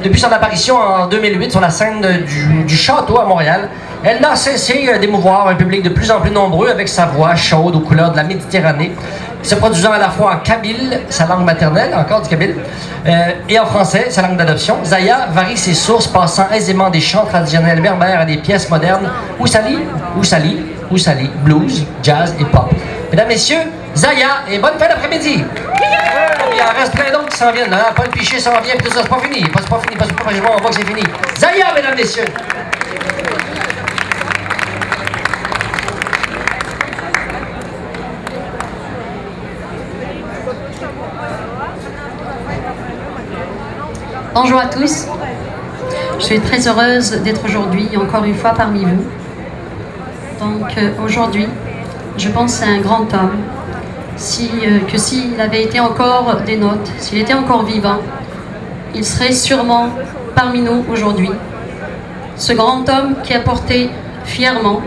Depuis son apparition en 2008 sur la scène du Château à Montréal, elle n'a cessé d'émouvoir un public de plus en plus nombreux avec sa voix chaude aux couleurs de la Méditerranée, se produisant à la fois en kabyle, sa langue maternelle, encore du kabyle, et en français, sa langue d'adoption. Zaya varie ses sources, passant aisément des chants traditionnels berbères à des pièces modernes Oussali, blues, jazz et pop. Mesdames, Messieurs, Zaya, et bonne fin d'après-midi! Il en reste plein d'autres qui s'en viennent, hein? Paul Piché s'en vient, puis tout ça, c'est pas fini. C'est pas fini, on voit que c'est fini. Zaya, mesdames, messieurs! Bonjour à tous. Je suis très heureuse d'être aujourd'hui encore une fois parmi vous. Donc aujourd'hui, je pense à un grand homme. S'il avait été encore des nôtres, s'il était encore vivant, il serait sûrement parmi nous aujourd'hui. Ce grand homme qui a porté fièrement,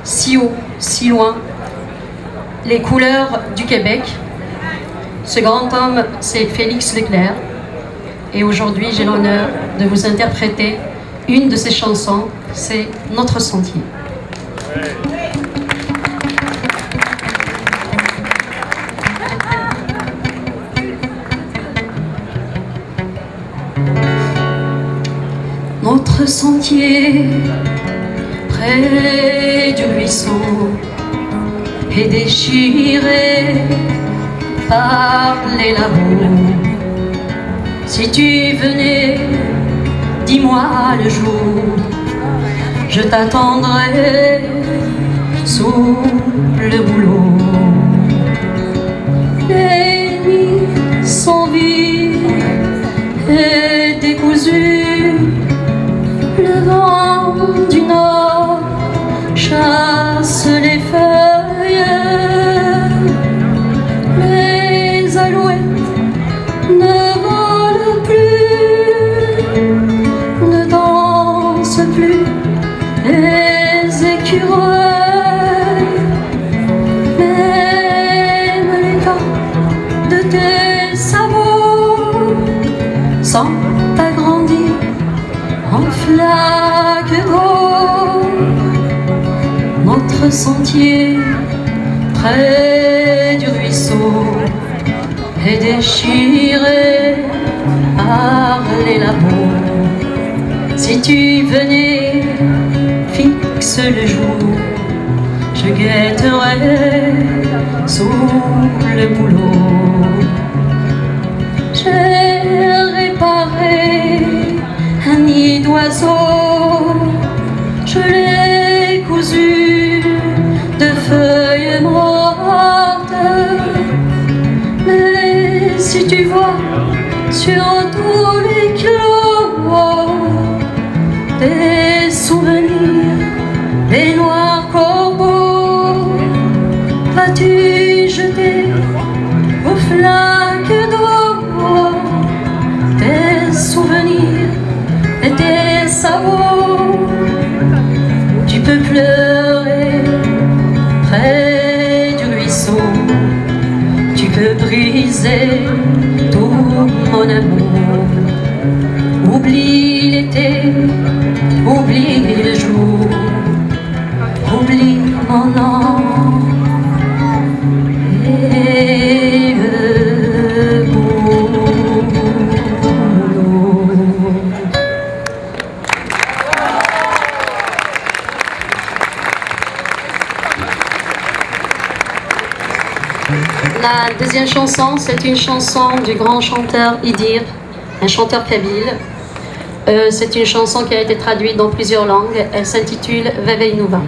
si haut, si loin, les couleurs du Québec. Ce grand homme, c'est Félix Leclerc. Et aujourd'hui, j'ai l'honneur de vous interpréter une de ses chansons, c'est Notre Sentier. Notre sentier, près du ruisseau, est déchiré par les labos. Si tu venais, dis-moi le jour, je t'attendrai sous le boulot. Les nuits sont vives et décousues. Le vent du nord chasse les feuilles. Les alouettes ne volent plus, ne dansent plus les écureuils. Même l'état de tes sabots sont agrandis en flaques d'eau. Notre sentier près du ruisseau est déchiré par les labos. Si tu venais, fixe le jour, je guetterai sous le boulot. J'ai réparé un nid d'oiseaux, je l'ai cousu de feuilles mortes. Mais si tu vois sur tous les clos des souvenirs, des noirs corbeaux, vas-tu jeter aux flaques d'eau tes souvenirs et tes sabots? Tu peux pleurer près du ruisseau, tu peux briser tout mon amour. Oublie l'été, oublie le jour, oublie mon nom et le boulot. La deuxième chanson, c'est une chanson du grand chanteur Idir, un chanteur kabyle. C'est une chanson qui a été traduite dans plusieurs langues. Elle s'intitule Vevey Nuva.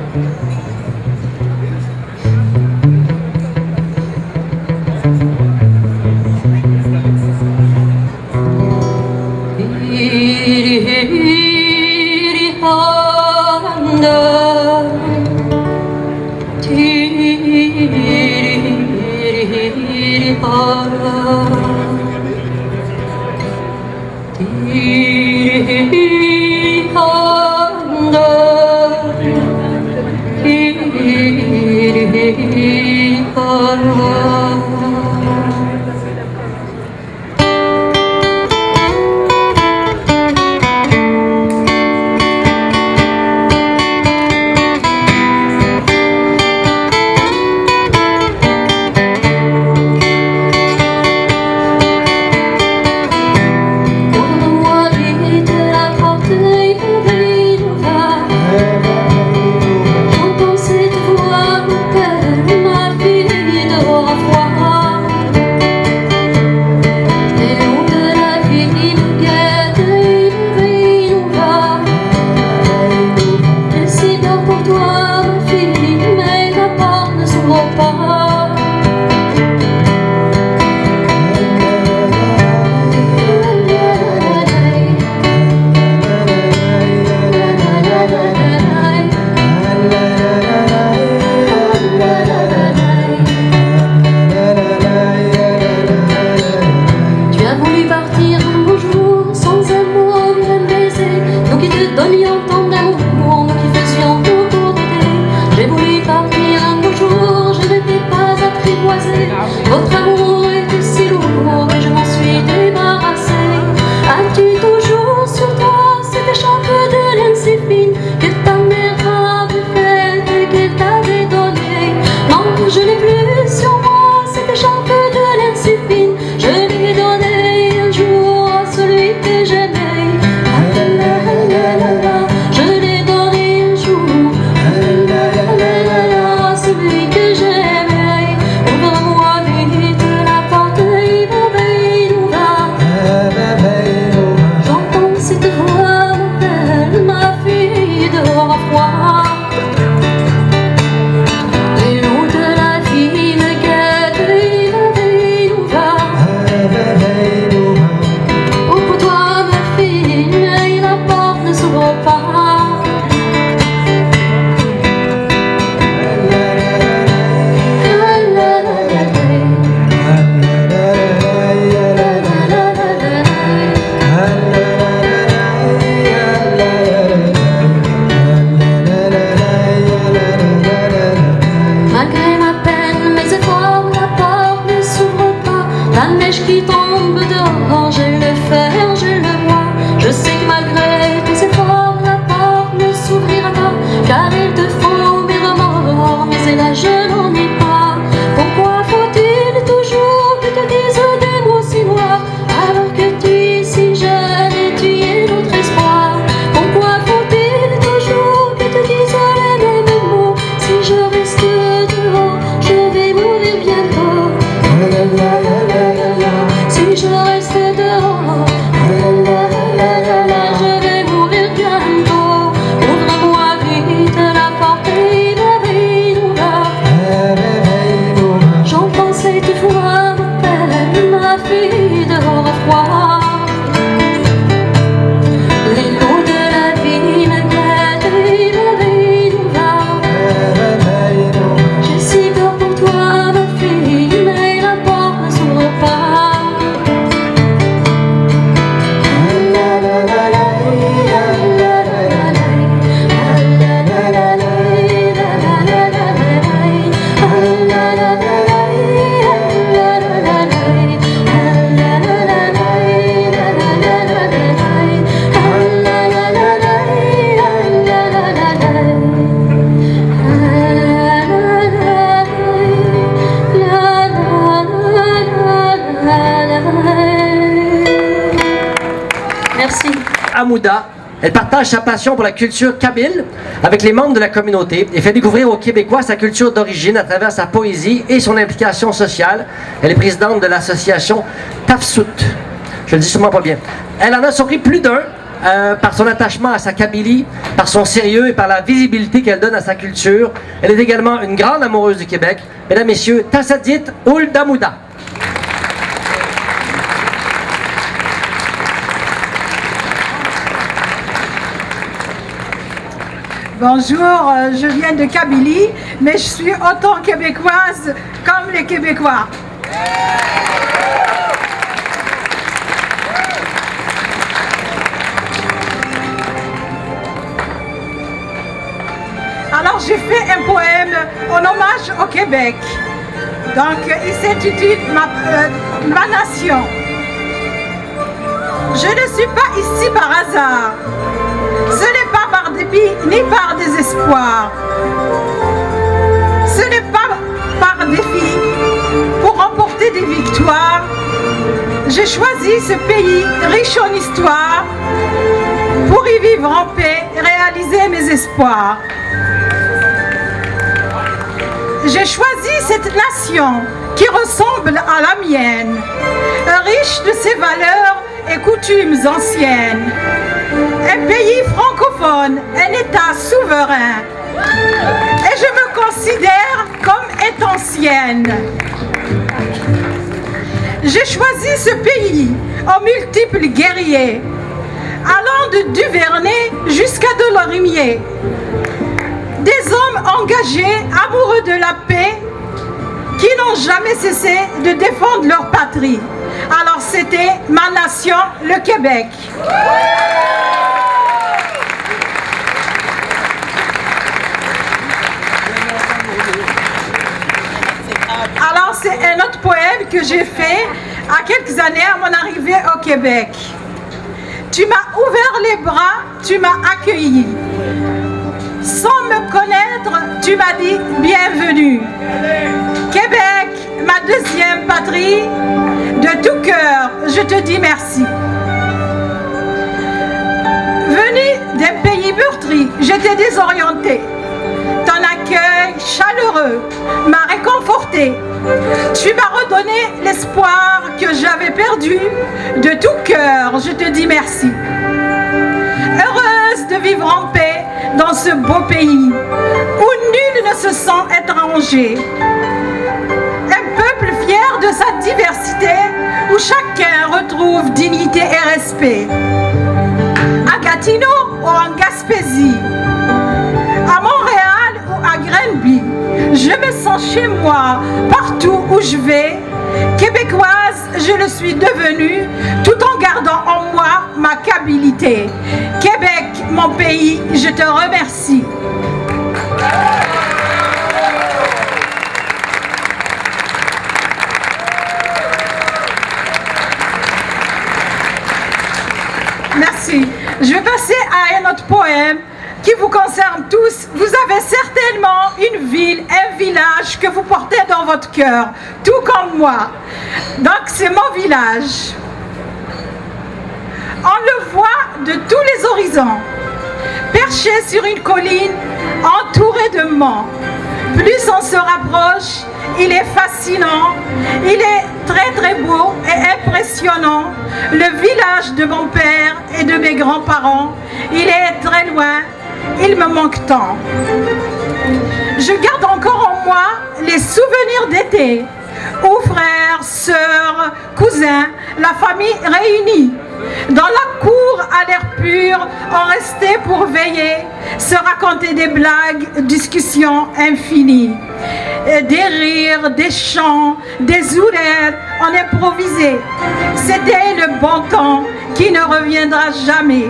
Votre amour était si lourd et je m'en suis débarrassée. As-tu toujours sur toi cette écharpe de laine si fine que ta mère avait faite et qu'elle t'avait donnée? Non, je n'ai plus sur moi cette écharpe de laine si fine. Je l'ai donnée un jour à celui que j'aimais. Je l'ai donné un jour à celui que j'aimais. Ouvre-moi vite la porte et j'entends cette voix m'appelle ma fille dehors à froid. Les loups de la vie me guettent et nous va. Oh, pour toi ma fille, mais la porte ne s'ouvre pas. Malgré ma peine, mes efforts, la porte ne s'ouvre pas. La neige qui tombe dehors, je le faire, je le vois. Je sais que malgré tes efforts, la porte ne s'ouvrira pas. Car il te faut mes remords, mais hélas je n'en ai pas. Pourquoi faut-il toujours que te dise des mots si noirs, alors que tu es si jeune et tu es notre espoir? Pourquoi faut-il toujours que te dise les mêmes mots? Si je reste dehors, je vais mourir bientôt. Si je reste dehors, je vais mourir bientôt. Ouvre-moi vite la porte et j'entends cette voix m'appelle ma fille dehors à froid. Les loups de la vie me guettent et nous va. J'ai si peur pour toi ma fille, mais la porte ne s'ouvre pas. Merci. Hamouda. Elle partage sa passion pour la culture kabyle avec les membres de la communauté et fait découvrir aux Québécois sa culture d'origine à travers sa poésie et son implication sociale. Elle est présidente de l'association Tafsout. Je le dis sûrement pas bien. Elle en a surpris plus d'un par son attachement à sa Kabylie, par son sérieux et par la visibilité qu'elle donne à sa culture. Elle est également une grande amoureuse du Québec. Mesdames, Messieurs, Tassadit Ould Hamouda. Bonjour, je viens de Kabylie, mais je suis autant québécoise comme les Québécois. Alors j'ai fait un poème en hommage au Québec. Donc il s'intitule Ma nation. Je ne suis pas ici par hasard. Ce n'est pas par dépit ni par désespoir. Ce n'est pas par défi pour remporter des victoires. J'ai choisi ce pays riche en histoire pour y vivre en paix et réaliser mes espoirs. J'ai choisi cette nation qui ressemble à la mienne, riche de ses valeurs et coutumes anciennes. Un pays francophone, un État souverain. Et je me considère comme étant ancienne. J'ai choisi ce pays aux multiples guerriers, allant de Duvernay jusqu'à Delorimier. Des hommes engagés, amoureux de la paix, qui n'ont jamais cessé de défendre leur patrie. Alors c'était ma nation, le Québec. Alors c'est un autre poème que j'ai fait à quelques années à mon arrivée au Québec. Tu m'as ouvert les bras, tu m'as accueilli. Sans me connaître, tu m'as dit bienvenue. Québec, ma deuxième patrie, de tout cœur, je te dis merci. Venu d'un pays meurtri, j'étais désorientée. Ton accueil chaleureux m'a réconfortée. Tu m'as redonné l'espoir que j'avais perdu. De tout cœur, je te dis merci. Heureuse de vivre en paix dans ce beau pays où nul ne se sent étranger. Un peuple fier de sa diversité où chacun retrouve dignité et respect. À Gatineau ou en Gaspésie, à Montréal ou à Grenby, je me sens chez moi partout où je vais. Québécoise, je le suis devenue tout en gardant en moi ma kabylie. Québec, mon pays, je te remercie. Merci. Je vais passer à un autre poème qui vous concerne tous. Vous avez certainement une ville, un village que vous portez dans votre cœur, tout comme moi. Donc c'est mon village. On le voit de tous les horizons, perché sur une colline, entouré de monts. Plus on se rapproche, il est fascinant, il est très très beau et impressionnant. Le village de mon père et de mes grands-parents, il est très loin, il me manque tant. Je garde encore en moi les souvenirs d'été, où frères, sœurs, cousins, la famille réunie. Dans la cour à l'air pur, on restait pour veiller, se raconter des blagues, discussions infinies. Des rires, des chants, des ourettes, on improvisait. C'était le bon temps qui ne reviendra jamais.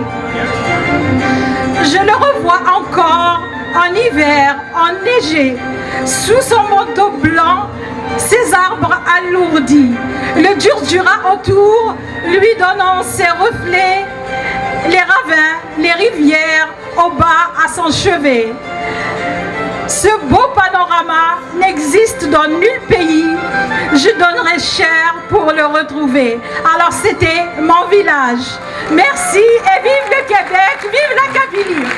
Je le revois encore en hiver, enneigé, sous son manteau blanc, ses arbres alourdis, le Djurdjura autour, lui donnant ses reflets, les ravins, les rivières au bas à son chevet. Ce beau panorama n'existe dans nul pays. Je donnerais cher pour le retrouver. Alors c'était mon village. Merci et vive le Québec, vive la Kabylie.